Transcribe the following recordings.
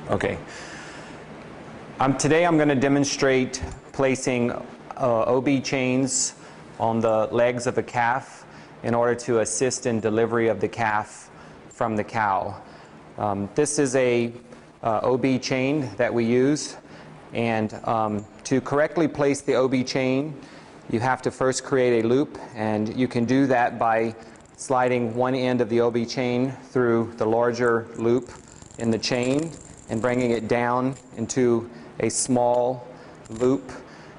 Okay. Today I'm going to demonstrate placing OB chains on the legs of a calf in order to assist in delivery of the calf from the cow. This is a OB chain that we use, and to correctly place the OB chain you have to first create a loop, and you can do that by sliding one end of the OB chain through the larger loop in the chain and bringing it down into a small loop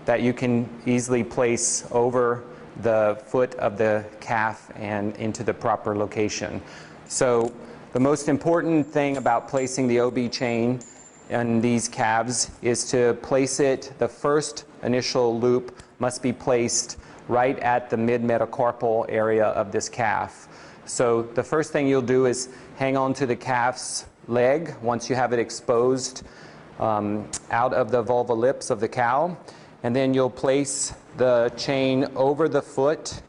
that you can easily place over the foot of the calf and into the proper location. So the most important thing about placing the OB chain in these calves is to place it, the first initial loop must be placed right at the mid-metacarpal area of this calf. So the first thing you'll do is hang on to the calf's leg once you have it exposed out of the vulva lips of the cow, and then you'll place the chain over the foot,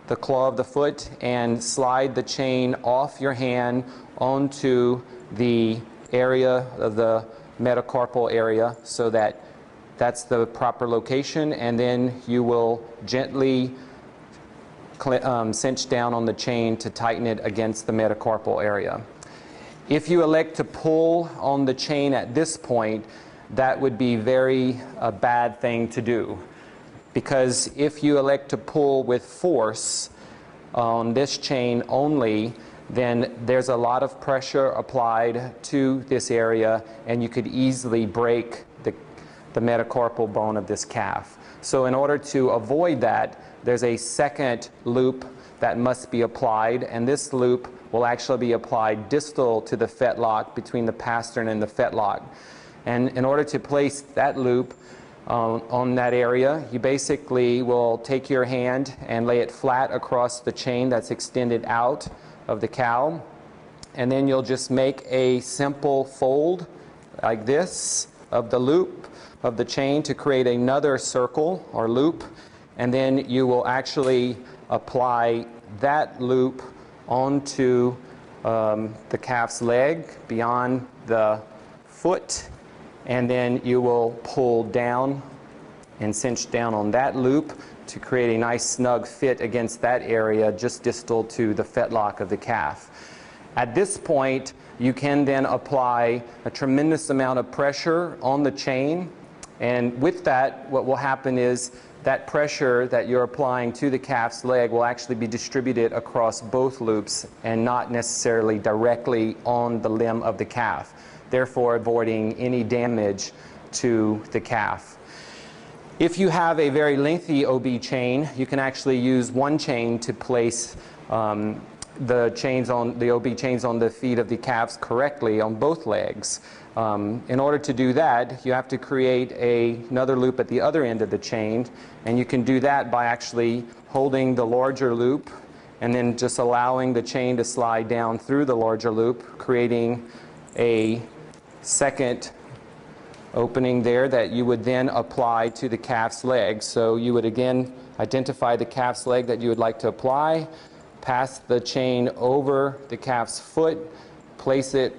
the claw of the foot, and slide the chain off your hand onto the area of the metacarpal area so that that's the proper location, and then you will gently cinch down on the chain to tighten it against the metacarpal area. If you elect to pull on the chain at this point, that would be a bad thing to do, because if you elect to pull with force on this chain only, then there's a lot of pressure applied to this area and you could easily break the metacarpal bone of this calf. So in order to avoid that, there's a second loop that must be applied, and this loop will actually be applied distal to the fetlock, between the pastern and the fetlock. And in order to place that loop on that area, you basically will take your hand and lay it flat across the chain that's extended out of the cow, and then you'll just make a simple fold like this of the loop of the chain to create another circle or loop, and then you will actually apply that loop onto the calf's leg beyond the foot, and then you will pull down and cinch down on that loop to create a nice snug fit against that area just distal to the fetlock of the calf. At this point, you can then apply a tremendous amount of pressure on the chain, and with that, what will happen is that pressure that you're applying to the calf's leg will actually be distributed across both loops and not necessarily directly on the limb of the calf, therefore avoiding any damage to the calf. If you have a very lengthy OB chain, you can actually use one chain to place the OB chains on the feet of the calves correctly on both legs. In order to do that, you have to create another loop at the other end of the chain, and you can do that by actually holding the larger loop and then just allowing the chain to slide down through the larger loop, creating a second opening there that you would then apply to the calf's leg. So you would again identify the calf's leg that you would like to apply, pass the chain over the calf's foot, place it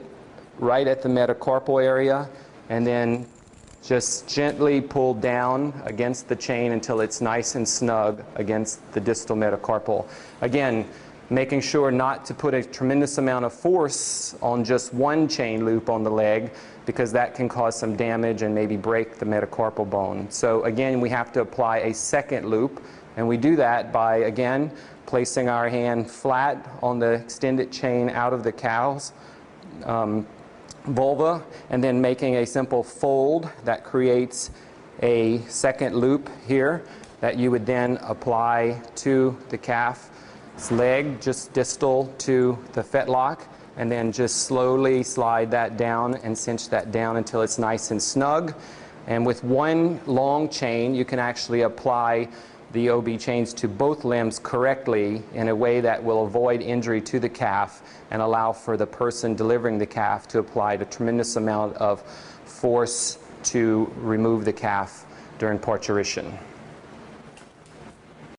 right at the metacarpal area, and then just gently pull down against the chain until it's nice and snug against the distal metacarpal. Again, making sure not to put a tremendous amount of force on just one chain loop on the leg, because that can cause some damage and maybe break the metacarpal bone. So again, we have to apply a second loop, and we do that by, again, placing our hand flat on the extended chain out of the cow's vulva, and then making a simple fold that creates a second loop here that you would then apply to the calf's leg just distal to the fetlock, and then just slowly slide that down and cinch that down until it's nice and snug. And with one long chain, you can actually apply the OB chains to both limbs correctly in a way that will avoid injury to the calf and allow for the person delivering the calf to apply a tremendous amount of force to remove the calf during parturition.